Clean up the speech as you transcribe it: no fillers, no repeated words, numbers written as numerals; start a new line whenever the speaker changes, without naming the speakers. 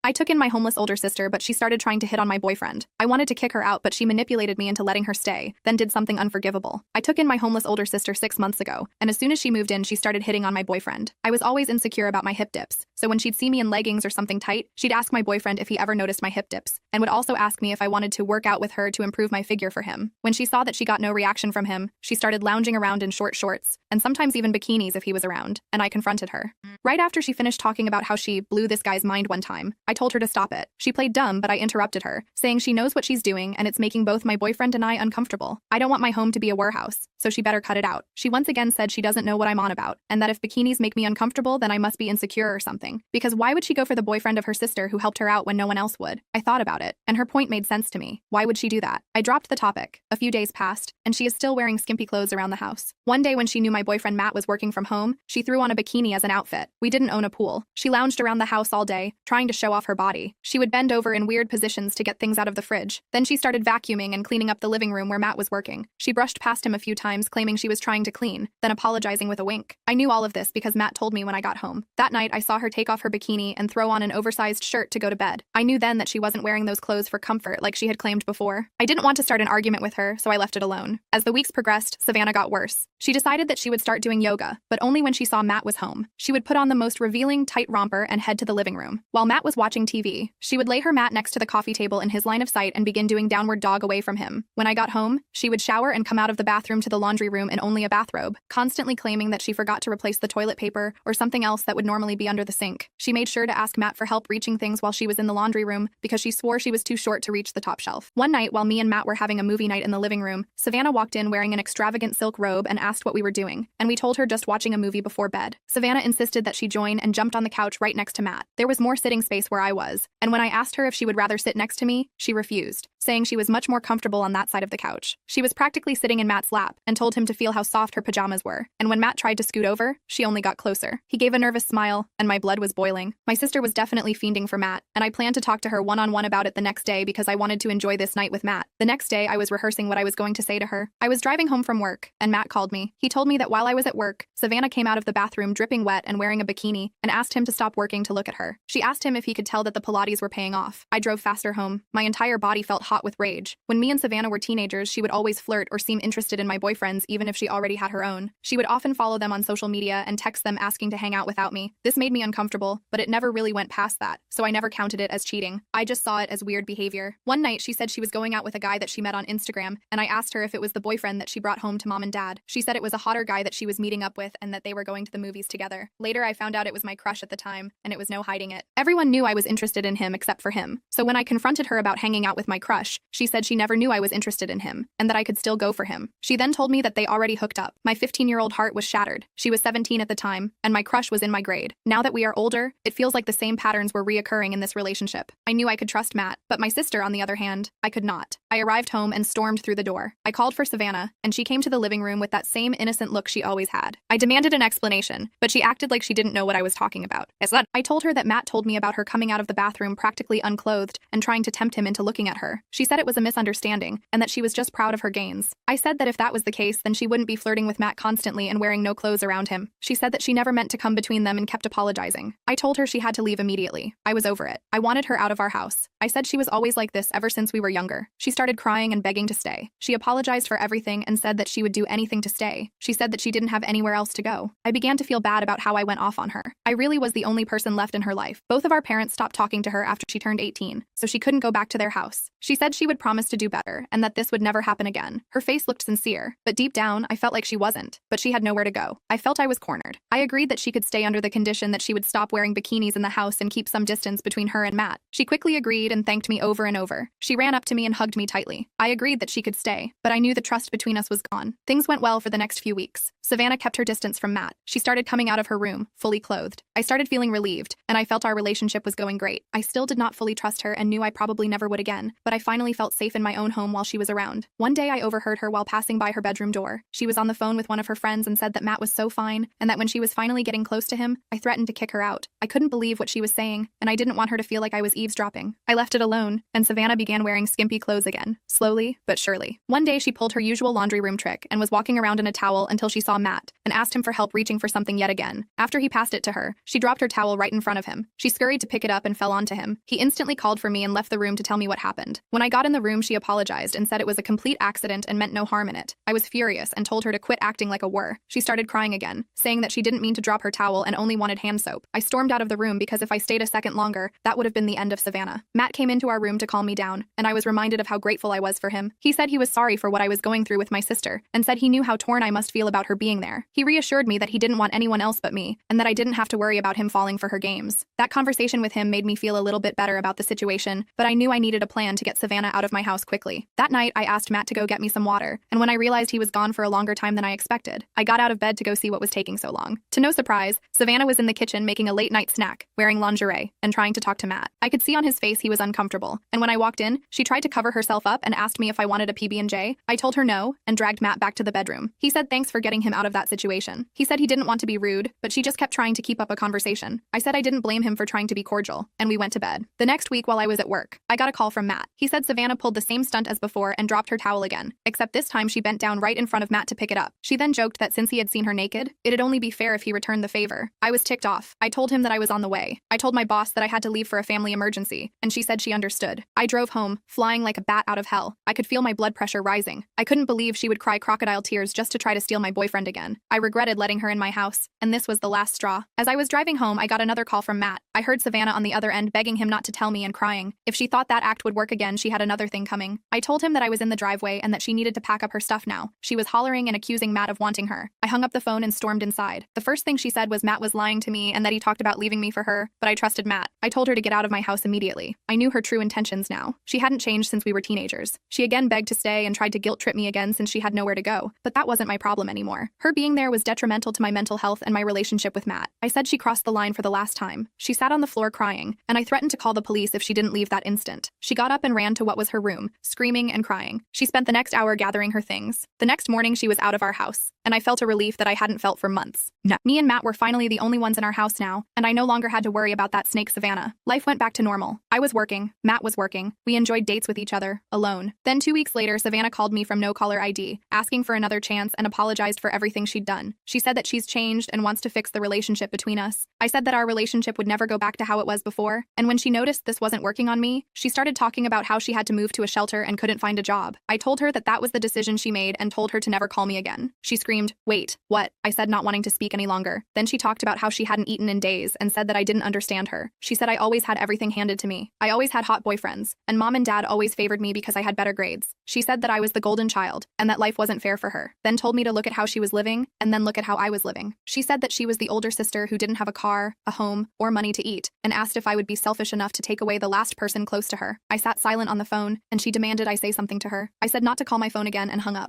I took in my homeless older sister, but she started trying to hit on my boyfriend. I wanted to kick her out, but she manipulated me into letting her stay, then did something unforgivable. I took in my homeless older sister 6 months ago, and as soon as she moved in, she started hitting on my boyfriend. I was always insecure about my hip dips, so when she'd see me in leggings or something tight, she'd ask my boyfriend if he ever noticed my hip dips, and would also ask me if I wanted to work out with her to improve my figure for him. When she saw that she got no reaction from him, she started lounging around in short shorts, and sometimes even bikinis if he was around, and I confronted her. Right after she finished talking about how she blew this guy's mind one time, I told her to stop it. She played dumb, but I interrupted her, saying she knows what she's doing and it's making both my boyfriend and I uncomfortable. I don't want my home to be a warehouse, so she better cut it out. She once again said she doesn't know what I'm on about, and that if bikinis make me uncomfortable, then I must be insecure or something. Because why would she go for the boyfriend of her sister who helped her out when no one else would? I thought about it, and her point made sense to me. Why would she do that? I dropped the topic. A few days passed, and she is still wearing skimpy clothes around the house. One day when she knew my boyfriend Matt was working from home, she threw on a bikini as an outfit. We didn't own a pool. She lounged around the house all day, trying to show off her body. She would bend over in weird positions to get things out of the fridge. Then she started vacuuming and cleaning up the living room where Matt was working. She brushed past him a few times, claiming she was trying to clean, then apologizing with a wink. I knew all of this because Matt told me when I got home. That night, I saw her take off her bikini and throw on an oversized shirt to go to bed. I knew then that she wasn't wearing those clothes for comfort like she had claimed before. I didn't want to start an argument with her, so I left it alone. As the weeks progressed, Savannah got worse. She decided that she would start doing yoga, but only when she saw Matt was home. She would put on the most revealing tight romper and head to the living room. While Matt was watching TV, she would lay her mat next to the coffee table in his line of sight and begin doing downward dog away from him. When I got home, she would shower and come out of the bathroom to the laundry room in only a bathrobe, constantly claiming that she forgot to replace the toilet paper or something else that would normally be under the sink. She made sure to ask Matt for help reaching things while she was in the laundry room because she swore she was too short to reach the top shelf. One night, while me and Matt were having a movie night in the living room, Savannah walked in wearing an extravagant silk robe and asked what we were doing, and we told her just watching a movie before bed. Savannah insisted that she join and jumped on the couch right next to Matt. There was more sitting space where I was, and when I asked her if she would rather sit next to me, she refused, saying she was much more comfortable on that side of the couch. She was practically sitting in Matt's lap and told him to feel how soft her pajamas were, and when Matt tried to scoot over, she only got closer. He gave a nervous smile, and my blood was boiling. My sister was definitely fiending for Matt, and I planned to talk to her one-on-one about it the next day because I wanted to enjoy this night with Matt. The next day, I was rehearsing what I was going to say to her. I was driving home from work, and Matt called me. He told me that while I was at work, Savannah came out of the bathroom dripping wet and wearing a bikini, and asked him to stop working to look at her. She asked him if he could tell that the Pilates were paying off. I drove faster home. My entire body felt hot with rage. When me and Savannah were teenagers, she would always flirt or seem interested in my boyfriends even if she already had her own. She would often follow them on social media and text them asking to hang out without me. This made me uncomfortable, but it never really went past that, so I never counted it as cheating. I just saw it as weird behavior. One night, she said she was going out with a guy that she met on Instagram, and I asked her if it was the boyfriend that she brought home to mom and dad. She said it was a hotter guy that she was meeting up with and that they were going to the movies together. Later, I found out it was my crush at the time, and it was no hiding it. Everyone knew I was interested in him except for him. So when I confronted her about hanging out with my crush, she said she never knew I was interested in him, and that I could still go for him. She then told me that they already hooked up. My 15-year-old heart was shattered. She was 17 at the time, and my crush was in my grade. Now that we are older, it feels like the same patterns were reoccurring in this relationship. I knew I could trust Matt, but my sister, on the other hand, I could not. I arrived home and stormed through the door. I called for Savannah, and she came to the living room with that same innocent look she always had. I demanded an explanation, but she acted like she didn't know what I was talking about. I told her that Matt told me about her coming out of the bathroom practically unclothed and trying to tempt him into looking at her. She said it was a misunderstanding and that she was just proud of her gains. I said that if that was the case, then she wouldn't be flirting with Matt constantly and wearing no clothes around him. She said that she never meant to come between them and kept apologizing. I told her she had to leave immediately. I was over it. I wanted her out of our house. I said she was always like this ever since we were younger. She started crying and begging to stay. She apologized for everything and said that she would do anything to stay. She said that she didn't have anywhere else to go. I began to feel bad about how I went off on her. I really was the only person left in her life. Both of our parents stopped talking to her after she turned 18, so she couldn't go back to their house. She said she would promise to do better and that this would never happen again. Her face looked sincere, but deep down, I felt like she wasn't. But she had nowhere to go. I felt I was cornered. I agreed that she could stay under the condition that she would stop wearing bikinis in the house and keep some distance between her and Matt. She quickly agreed and thanked me over and over. She ran up to me and hugged me tightly. I agreed that she could stay, but I knew the trust between us was gone. Things went well for the next few weeks. Savannah kept her distance from Matt. She started coming out of her room, fully clothed. I started feeling relieved, and I felt our relationship was going great. I still did not fully trust her and knew I probably never would again, but I finally felt safe in my own home while she was around. One day I overheard her while passing by her bedroom door. She was on the phone with one of her friends and said that Matt was so fine, and that when she was finally getting close to him, I threatened to kick her out. I couldn't believe what she was saying, and I didn't want her to feel like I was eavesdropping. I left it alone, and Savannah began wearing skimpy clothes again, slowly but surely. One day she pulled her usual laundry room trick and was walking around in a towel until she saw Matt, and asked him for help reaching for something yet again. After he passed it to her, she dropped her towel right in front of him. She scurried to pick it up and fell onto him. He instantly called for me and left the room to tell me what happened. When I got in the room, she apologized and said it was a complete accident and meant no harm in it. I was furious and told her to quit acting like a whore. She started crying again, saying that she didn't mean to drop her towel and only wanted hand soap. I stormed out of the room because if I stayed a second longer, that would have been the end of Savannah. Matt came into our room to calm me down, and I was reminded of how grateful I was for him. He said he was sorry for what I was going through with my sister, and said he knew how torn I must feel about her being there. He reassured me that he didn't want anyone else but me, and that I didn't have to worry about him falling for her games. That conversation with him made me feel a little bit better about the situation, but I knew I needed a plan to get Savannah out of my house quickly. That night, I asked Matt to go get me some water, and when I realized he was gone for a longer time than I expected, I got out of bed to go see what was taking so long. To no surprise, Savannah was in the kitchen making a late-night snack, wearing lingerie, and trying to talk to Matt. I could see on his face he was uncomfortable, and when I walked in, she tried to cover herself up and asked me if I wanted a PB&J. I told her no, and dragged Matt back to the bedroom. He said thanks for getting him out of that situation. He said he didn't want to be rude, but she just kept trying to keep up a conversation. I said I didn't blame him for trying to be cordial, and we went to bed. The next week while I was at work, I got a call from Matt. He said Savannah pulled the same stunt as before and dropped her towel again, except this time she bent down right in front of Matt to pick it up. She then joked that since he had seen her naked, it'd only be fair if he returned the favor. I was ticked off. I told him that I was on the way. I told my boss that I had to leave for a family emergency, and she said she understood. I drove home, flying like a bat out of hell. I could feel my blood pressure rising. I couldn't believe she would cry crocodile tears just to try to steal my boyfriend again. I regretted letting her in my house, and this was the last straw. As I was driving home, I got another call from Matt. I heard Savannah on the other end begging him not to tell me and crying. If she thought that act would work again, she had another thing coming. I told him that I was in the driveway and that she needed to pack up her stuff now. She was hollering and accusing Matt of wanting her. I hung up the phone and stormed inside. The first thing she said was Matt was lying to me and that he talked about leaving me for her, but I trusted Matt. I told her to get out of my house immediately. I knew her true intentions now. She hadn't changed since we were teenagers. She again begged to stay and tried to guilt trip me again since she had nowhere to go, but that wasn't my problem anymore. Her being there was detrimental to my mental health and my relationship with Matt. I said she crossed the line for the last time. She sat on the floor crying, and I threatened to call the police if she didn't leave that instant. She got up and ran to what was her room, screaming and crying. She spent the next hour gathering her things. The next morning she was out of our house, and I felt a relief that I hadn't felt for months. No. Me and Matt were finally the only ones in our house now, and I no longer had to worry about that snake Savannah. Life went back to normal. I was working, Matt was working. We enjoyed dates with each other, alone. Then 2 weeks later, Savannah called me from no caller ID, asking for another chance and apologized for everything she'd done. She said that she's changed and wants to fix the relationship between us. I said that our relationship would never go back to how it was before, and when she noticed this wasn't working on me, she started talking about how she had to move to a shelter and couldn't find a job. I told her that that was the decision she made and told her to never call me again. She screamed, "Wait, what?" I said, not wanting to speak any longer. Then she talked about how she hadn't eaten in days and said that I didn't understand her. She said I always had everything handed to me. I always had hot boyfriends, and mom and dad always favored me because I had better grades. She said that I was the golden child and that life wasn't fair for her. Then told me to look at how she was living and then look at how I was living. She said that she was the older sister who didn't have a car, a home, or money to eat, and asked if I would be selfish enough to take away the last person close to her. I sat silent on the phone, and she demanded I say something to her. I said not to call my phone again and hung up.